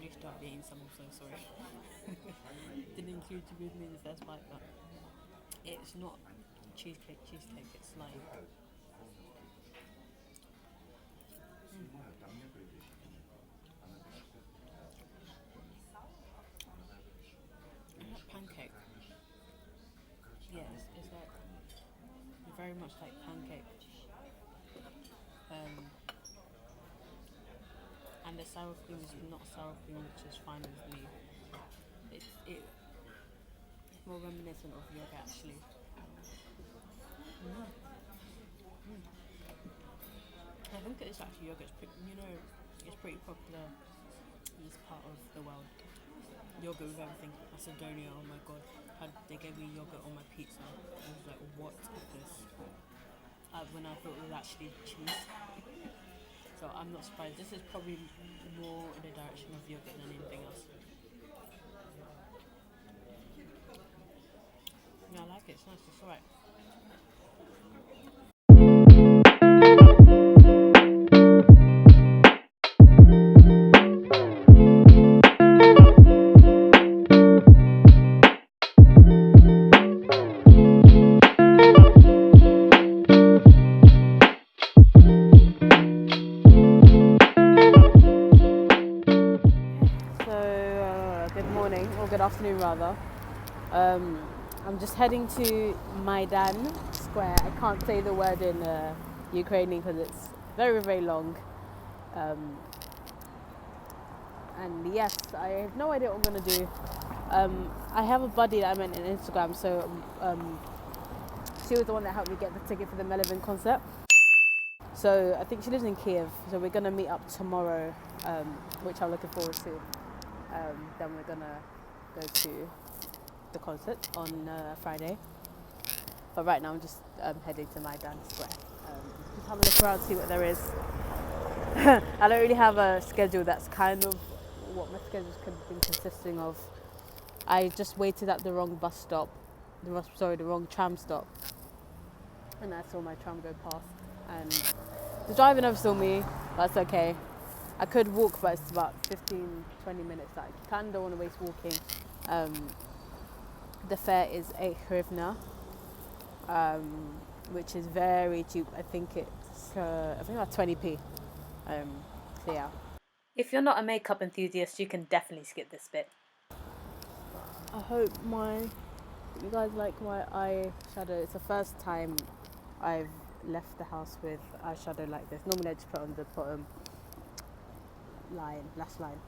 already started eating some, I'm so sorry. Didn't include you with me in the first bite, but it's not cheesecake, it's like pancake. Yeah, it's like very much like pancake. Um, and the sour cream is not sour cream, which is fine with me. It's more reminiscent of yogurt actually. I think it's actually yogurt. It's pretty popular in this part of the world. Yogurt with everything. Macedonia, oh my god. They gave me yogurt on my pizza. I was like, what is this? When I thought it was actually cheese. So I'm not surprised. This is probably more in the direction of yogurt than anything else. Yeah, I like it. It's nice. It's alright. Good morning, or good afternoon rather. I'm just heading to Maidan Square. I can't say the word in Ukrainian because it's very, very long. And yes, I have no idea what I'm going to do. I have a buddy that I met on Instagram, so she was the one that helped me get the ticket for the Melvin concert. So I think she lives in Kiev, so we're going to meet up tomorrow, which I'm looking forward to. Then we're going to go to the concert on Friday. But right now I'm just heading to Maidan Square. Just have a look around, see what there is. I don't really have a schedule that's kind of what my schedule's been consisting of. I just waited at the wrong bus stop, the wrong tram stop, and I saw my tram go past. And the driver never saw me, but that's okay. I could walk, but it's about 15-20 minutes. Like, you kind of don't want to waste walking. The fare is 8 hryvnia, which is very cheap. I think it's about 20p. So yeah. If you're not a makeup enthusiast, you can definitely skip this bit. I hope you guys like my eyeshadow. It's the first time I've left the house with eyeshadow like this. Normally I just put on the bottom lash line.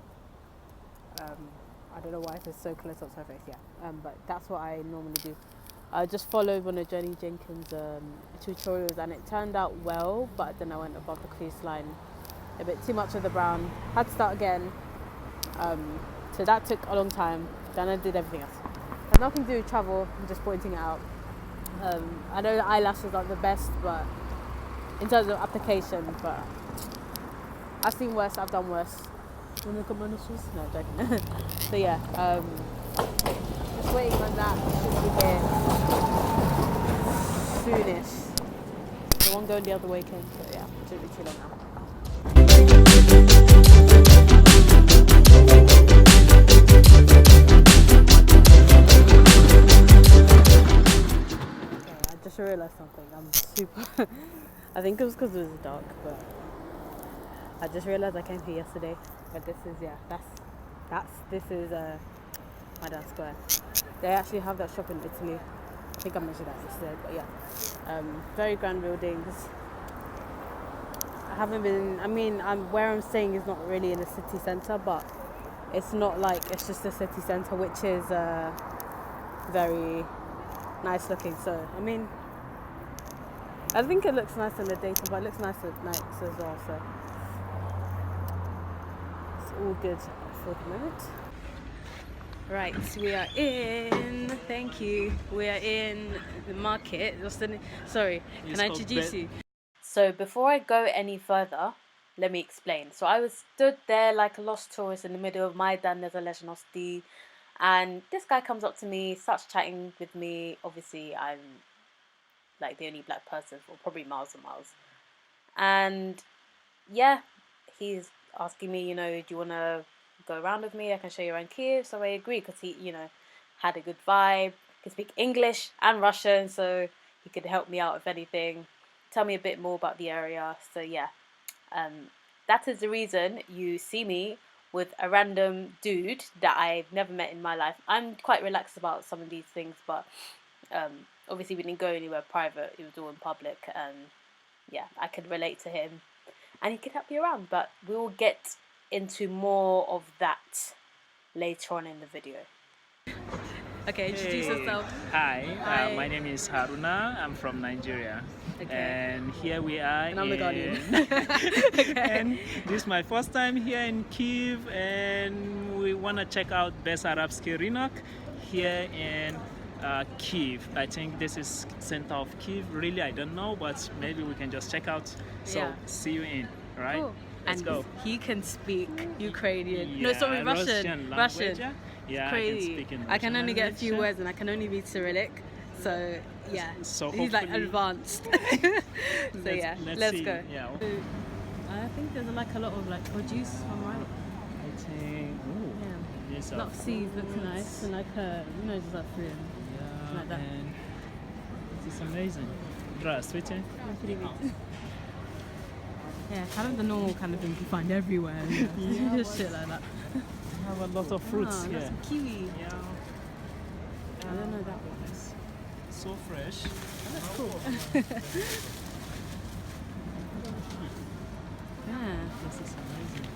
I don't know why it's so close up to my face, yeah. But that's what I normally do. I just followed one of Jenny Jenkins' tutorials and it turned out well, but then I went above the crease line a bit too much of the brown. Had to start again. So that took a long time. Then I did everything else. Has nothing to do with travel, I'm just pointing it out. I know the eyelashes aren't the best, but in terms of application, but I've seen worse, I've done worse. You want to look at my nostrils? No, joking. So yeah, just waiting on that. Should be here soonish. The one going the other way came, so yeah, it shouldn't be too long now. I just realised something. I'm super. I think it was because it was dark, but I just realised I came here yesterday. But this is this is Maidan Square. They actually have that shop in Italy. I think I mentioned that yesterday, but yeah, very grand buildings. I haven't been. I mean, where I'm staying is not really in the city centre, but it's not like it's just the city centre, which is very nice looking. So I mean, I think it looks nice in the daytime, but it looks nice at night as well. So it's all good for the moment. Right, we are in. Thank you. We are in the market. Sorry, can I introduce you? So before I go any further, let me explain. So I was stood there like a lost tourist in the middle of Maidan Nezalezhnosti, and this guy comes up to me, starts chatting with me. Obviously, I'm like the only black person for probably miles and miles. And yeah, he's asking me, do you want to go around with me. I can show you around Kiev. So I agree because he, had a good vibe. Could speak English and Russian, so he could help me out if anything. Tell me a bit more about the area. So yeah, that is the reason you see me with a random dude that I've never met in my life. I'm quite relaxed about some of these things, but obviously we didn't go anywhere private. It was all in public, and yeah, I could relate to him, and he could help me around. But we will get into more of that later on in the video. Okay, introduce yourself. Hi, my name is Haruna. I'm from Nigeria. Okay. And here we are. And I'm the Guardian. Okay. And this is my first time here in Kiev, and we want to check out Best Arabski Rinok here in Kiev. I think this is center of Kiev. Really, I don't know, but maybe we can just check out. So Yeah. see you in, right? Cool. Let's and go. he can speak Ukrainian. Yeah, No, sorry, Russian. language, yeah, Crazy. I can speak in I can Russian only get a few language. words, and I can only read Cyrillic. So yeah, So he's like hopefully- advanced. So yeah, let's see. go. Yeah. I think there's like a lot of like produce. I'm right. I think. Ooh. Yeah. Yes, A lot of seeds looks nice, and like just like fruit. Yeah, like that. and this is amazing. Здравствуйте. Yeah, kind of the normal kind of things you find everywhere. Yeah, Just shit like that. We have a lot of fruits Oh, here. got some kiwi. Yeah. I don't know that one. It's so fresh. That's cool. Yeah. This is amazing.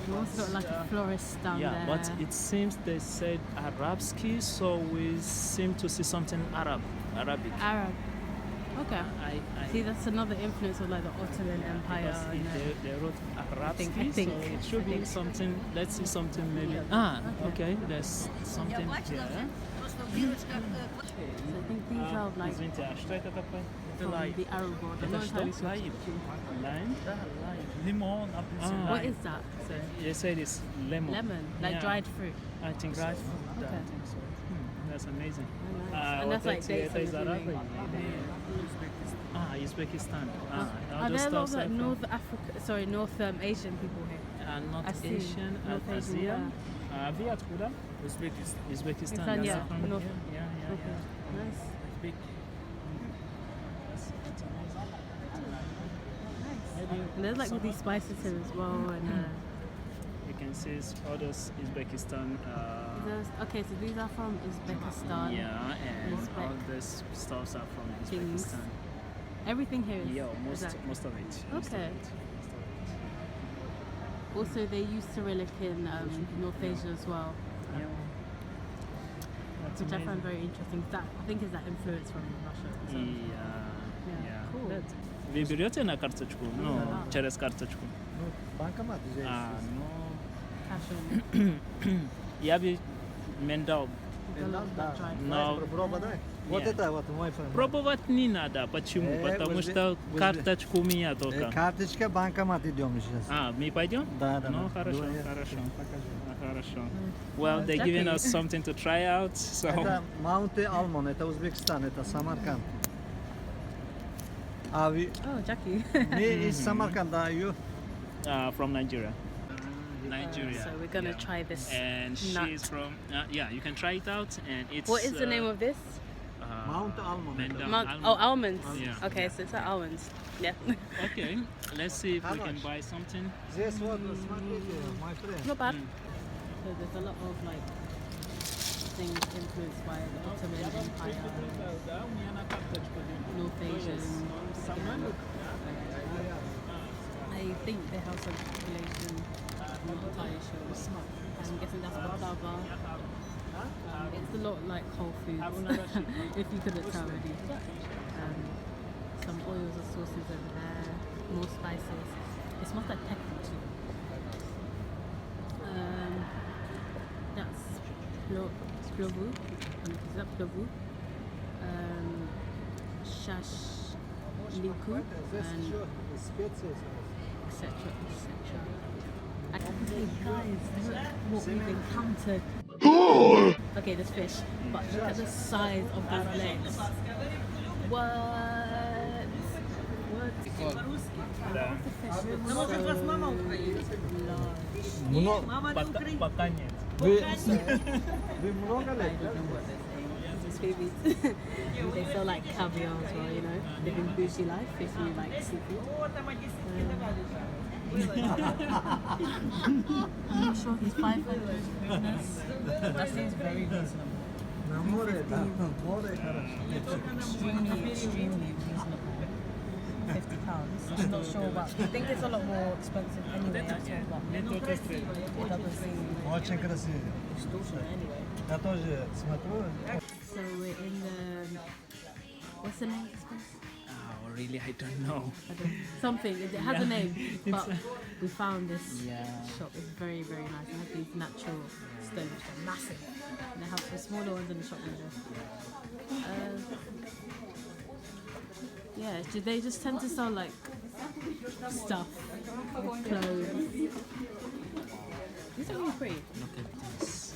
We also got like a florist down Yeah, there. but it seems they said Arabski, so we seem to see something Arabic. Arab. Okay. I See, that's another influence of like the Ottoman Empire. because You know. they wrote Arabski, I think. so it should I be think. something. Let's see something maybe. Okay. There's something here. So I think these are like Извините, а что это такое? from the Arab world. I'm not entirely sure. Lime? Limon, apple. What is that? So, They said it's lemon. lemon, like Yeah. dried fruit. I think Dried so. fruit. Okay. I think so. That's amazing. Oh, nice. And that's like dates, I'm assuming. Uzbekistan. Are there a lot of like North Africa, North Asian people here? I North see. Asian, North Asian, Asian. Вы откуда? Uzbekistan. Uzbekistan. Uzbekistan, yeah. From North- here. Yeah. Okay, nice. Big. That's amazing. Nice. And there's like all these spices here as well, and You can see all those Uzbekistan. okay, so these are from Uzbekistan. Yeah, and Uzbek all these stuffs are from things. Uzbekistan. Everything here is. Yeah, is that- most of it. Okay. Also, they use Cyrillic in North Asia as well, Yeah. That's which I amazing. find very interesting. That I think is that influence from Russia. So. Yeah. Cool. Вы берете на карточку? Ну, через карточку. Ну, банкомат здесь. Cash on. Я бы мендал. A lot of that dried fruit. Но Пробуй. Вот Yeah. это вот мой фаворит. пробовать не надо. Почему? Потому что карточка у меня только. Карточка, банкомат идем сейчас. Мы пойдем? Да. Ну, хорошо, Давай, хорошо. покажу. Хорошо. Well, they're giving us something to try out, so... Это Маунт Алмон, это Узбекистан, это Самарканд. А вы, Oh, Jackie. мы из Самарканда, you? From Nigeria. Nigeria. So we're gonna yeah. try this And nut. she's from... yeah, you can try it out, and it's... What is the name of this? Mount Almond. Almonds. Yeah. Okay, so it's like almonds. Yeah. Okay, let's see if How we can much? buy something. Здесь вот, смотрите, my friend. Not bad. So there's a lot of like things influenced by the Ottoman Empire, North Asian. I think they have some population. I'm not entirely sure. I'm guessing that's baklava. It's a lot like Whole Foods, if you couldn't tell already. Some oils or sauces over there, more spices. It smells like pepper too. That's plovu. Is that plovu? Shashliku and etc. etc. I can say, guys, look what we've encountered. Okay, there's fish, but look at the size of those legs. What? Да. Пока нет. Вы много лет? Babies. They sell like caviar as well, you know, living bougie life if you like seafood. I'm not sure he's 500 hryvnias. That seems very reasonable. На море, да. Море хорошо. Extremely reasonable. £50. I'm not sure about. I think it's a lot more expensive anyway. I saw about maybe because it doesn't seem Очень красиво. anyway. Я тоже смотрю. So we're in the what's the name of this place? Oh, really? I don't know. I don't, something. It has a name, but we found this Yeah. shop. It's very very nice. It has these natural stones, they're massive, and they have some smaller ones in the shop window. Yeah, they just tend to sell like stuff, clothes. These are really pretty. Look at this.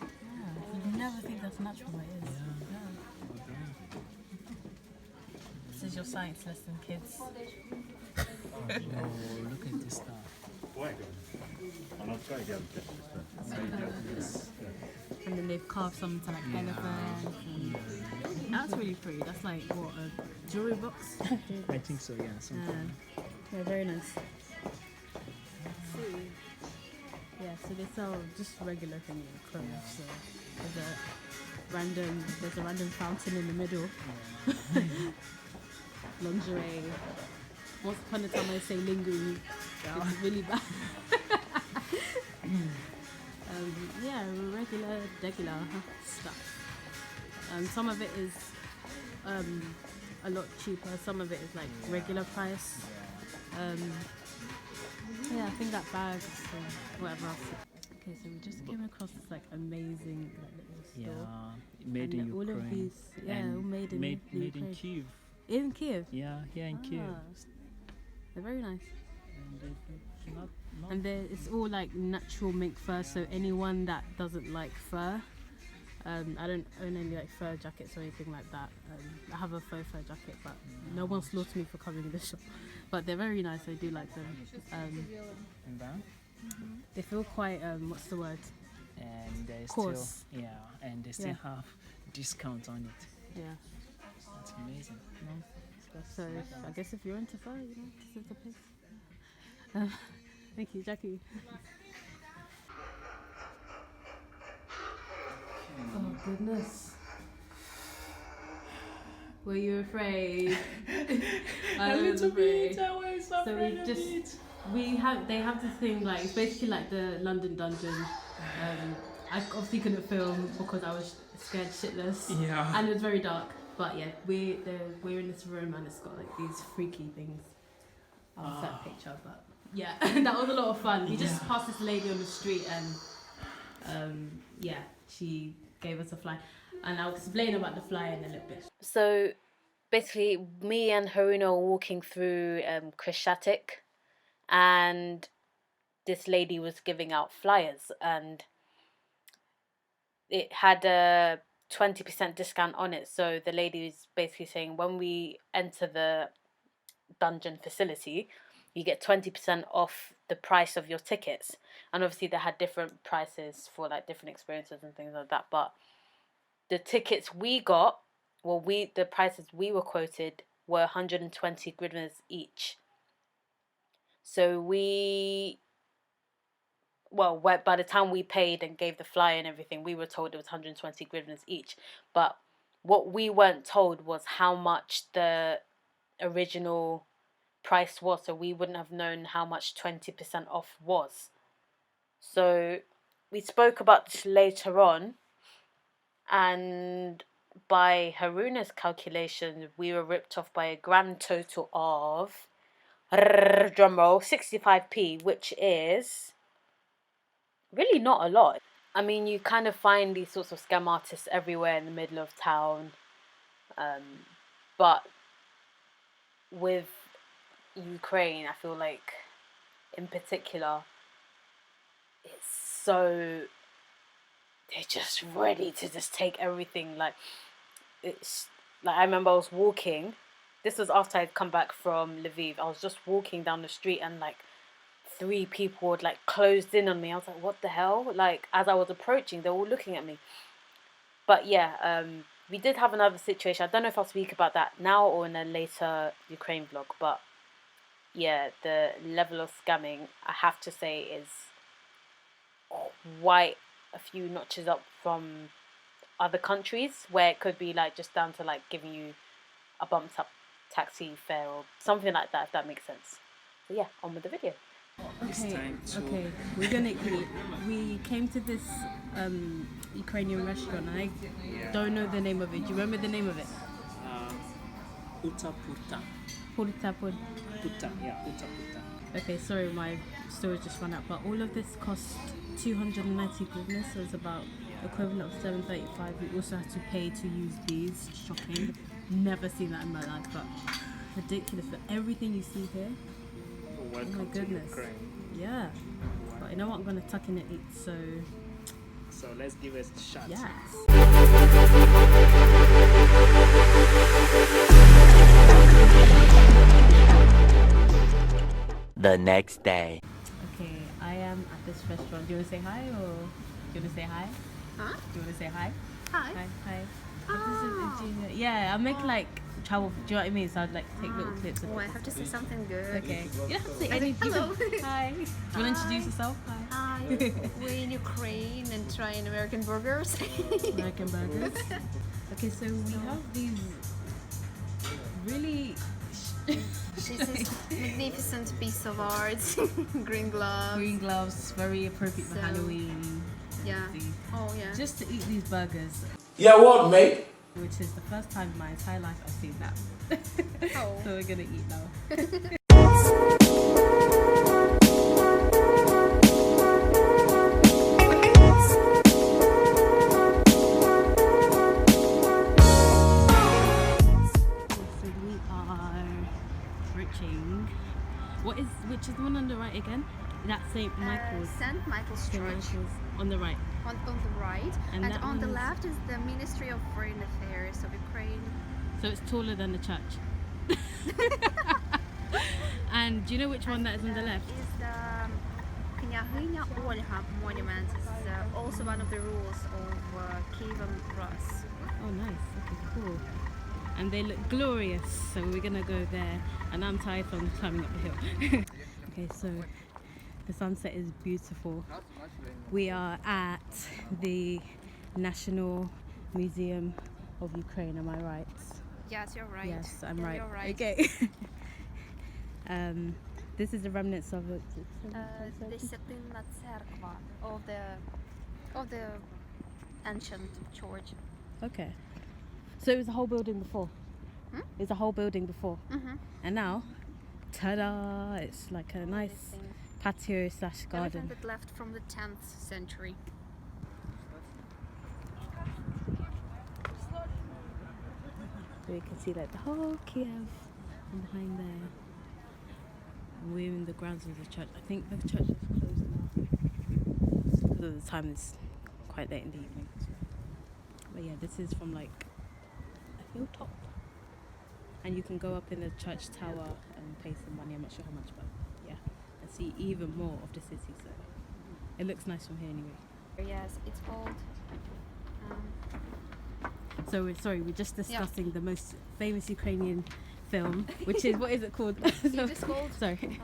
Yeah, you never think that's natural, but it is. Yeah. This is your science lesson, kids. Oh, look at this stuff. And then they've carved some into like elephants. And that's really pretty. That's like what, a jewelry box? I think so, yeah. Something. Yeah, very nice. Yeah, so they sell just regular things, clothes. So there's a random fountain in the middle. Lingerie. Once upon a time I say lingerie. It's really bad. Yeah, regular stuff. Some of it is a lot cheaper. Some of it is like regular price. Yeah, I think that bag, whatever else. Okay, so we just came across this like amazing little store. Yeah, made in And all Ukraine. of these, yeah, And all made in made in Ukraine. Kiev. In Kiev. Yeah, here in Kiev. They're very nice. And not And it's all like natural mink fur, so anyone that doesn't like fur, I don't own any like fur jackets or anything like that. I have a faux fur jacket, but no one slaughtered me for coming in the shop. But they're very nice, I do like them. and that. They feel quite, what's the word? And they Coarse. still, yeah, and they still have discount on it. Yeah. That's amazing. So I guess if you're into fur, you know, this is the place. Thank you, Jackie. Oh goodness. Were you afraid? I was afraid. So they have this thing like, it's basically like the London dungeon. I obviously couldn't film because I was scared shitless. Yeah. And it was very dark. But yeah, we're in this room and it's got like these freaky things. I'll set a picture, but yeah, that was a lot of fun. We just passed this lady on the street and yeah, she gave us a fly. And I'll explain about the fly in a little bit. So basically, me and Haruna were walking through Krishatik, and this lady was giving out flyers, and it had a 20% discount on it. So the lady was basically saying, when we enter the dungeon facility, you get 20% off the price of your tickets. And obviously they had different prices for like different experiences and things like that, but the tickets we got, the prices we were quoted were 120 hryvnias each. So by the time we paid and gave the flyer and everything, we were told it was 120 hryvnias each. But what we weren't told was how much the original price was, so we wouldn't have known how much 20% off was. So we spoke about this later on, and by Haruna's calculation, we were ripped off by a grand total of, drumroll, 65p, which is really not a lot. I mean, you kind of find these sorts of scam artists everywhere in the middle of town, but with Ukraine, I feel like in particular, it's so, they're just ready to just take everything. Like, it's like, I remember I was walking this was after I'd come back from Lviv. I was just walking down the street and like 3 people had like closed in on me. I was like, what the hell? Like as I was approaching, they were all looking at me. But yeah, we did have another situation. I don't know if I'll speak about that now or in a later Ukraine vlog, but yeah, the level of scamming, I have to say, is quite a few notches up from other countries, where it could be like just down to like giving you a bumped up taxi fare or something like that, if that makes sense. So yeah, on with the video. Okay, we're gonna eat. We came to this Ukrainian restaurant. I don't know the name of it. Do you remember the name of it? Puta puta. Puta. Puta, yeah, puta puta. Okay, sorry, my storage just ran out. But all of this cost 290 hryvnia, so it's about equivalent of 735. We also had to pay to use these. Shocking. Never seen that in my life, but ridiculous. For everything you see here. Welcome oh my goodness. To Ukraine. Yeah. But you know what? I'm gonna tuck in and eat. So let's give it a shot. Yes. The next day. Okay, I am at this restaurant. Do you want to say hi or do you want to say hi? Huh? Do you want to say hi? Hi. Hi. Oh. This is Gina. Yeah, I'll make like travel. Do you know what I mean? So I'd like take little clips of Oh, I this. have to say something good. Okay. You don't have to say I anything. think, hello. Hi. Do you want to introduce yourself? Hi. Hi. We're in Ukraine and trying American burgers. American burgers. Okay, so we have these really This is magnificent piece of art. Green gloves. green gloves, very appropriate for So, Halloween. Yeah. Oh yeah. Just to eat these burgers, Yeah, what, mate? which is the first time in my entire life I've seen that. Oh. So we're gonna eat now. So we are reaching. Which is the one on the right again? That's St. Michael's. St. Michael's St. Church. Michael's on the right. On the right. And And that on the one's- left is the Ministry of Foreign Affairs of Ukraine. So it's taller than the church. And do you know which one that is on the left? Is the Knyaghinya Olga monument. Is also one of the rules of Kiev Cross. Oh, nice. Okay, cool. And they look glorious. So we're gonna go there. And I'm tired from climbing up the hill. Okay, so the sunset is beautiful. We are at the National Museum of Ukraine. Am I right? Yes, you're right. Yes, I'm Yeah, right. You're right. Okay. This is the remnants of it. Десятинна церква of the ancient church. Okay. So it was a whole building before. Hmm? It was a whole building before, Mm-hmm. and now, ta-da! It's like a nice patio slash Everything garden. that left from the 10th century. So you can see like the whole Kiev and behind there. And we're in the grounds of the church. I think the church is closed now because of the time. It's quite late in the evening. So. But yeah, this is from like a hilltop, and you can go up in the church tower and pay some money. I'm not sure how much, but yeah, and see even more of the city. So it looks nice from here anyway. Yes, it's called. So we're just discussing the most famous Ukrainian film, which is, what is it called? It is called. Sorry.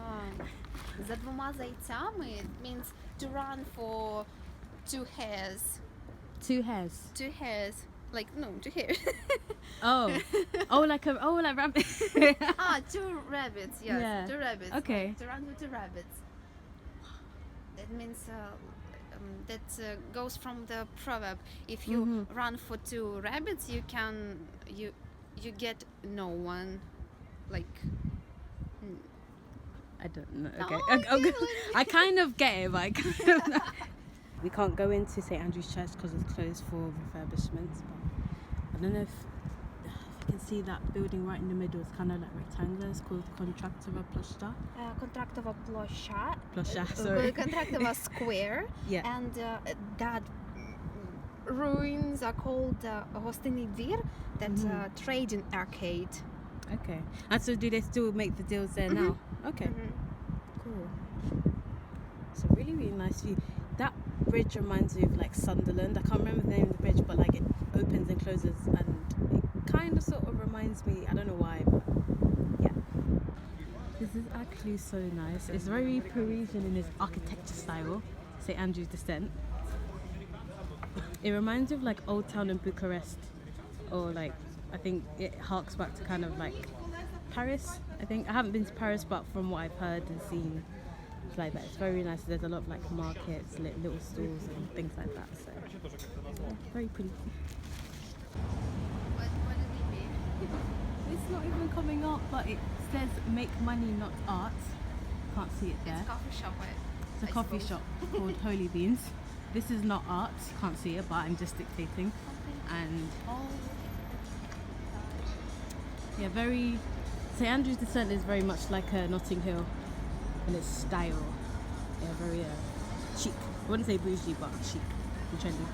За двома зайцями. It means to run for two hares. Two hairs. Two hares. Like no, two hares. Like rabbit. Two rabbits. Yes, Yeah. two rabbits. Okay. Like, to run with two rabbits. That means that goes from the proverb. If you run for two rabbits, you get no one. Like. I don't know. No, Okay. you I kind of get it, but I kind of know. We can't go into St. Andrew's Church because it's closed for refurbishments. But I don't know if you can see that building right in the middle. It's kind of like rectangular. It's called Kontraktova Ploshta. Kontraktova plоща. Sorry. Kontraktova square. Yeah. And that ruins are called Gostinny Двір, that's trading arcade. Okay. And so do they still make the deals there now? Okay. Cool. It's a really, really nice view. That bridge reminds me of like Sunderland. I can't remember the name of the bridge, but like it opens and closes, and it kind of sort of reminds me. I don't know why, but yeah. This is actually so nice. It's very Parisian in its architecture style. St. Andrew's Descent. It reminds me of like Old Town in Bucharest, or like I think it harks back to kind of like Paris. I think I haven't been to Paris, but from what I've heard and seen, it's like that. It's very nice. There's a lot of like markets, little stores and things like that. So yeah, very pretty. What does it mean? It's not even coming up, but it says "Make money, not art." Can't see it there. It's a coffee shop. It's a coffee shop called Holy Beans. This is not art. Can't see it, but I'm just dictating. And yeah, very. St. Andrew's Descent is very much like a Notting Hill in its style. Yeah, very chic. I wouldn't say bougie, but chic and trendy.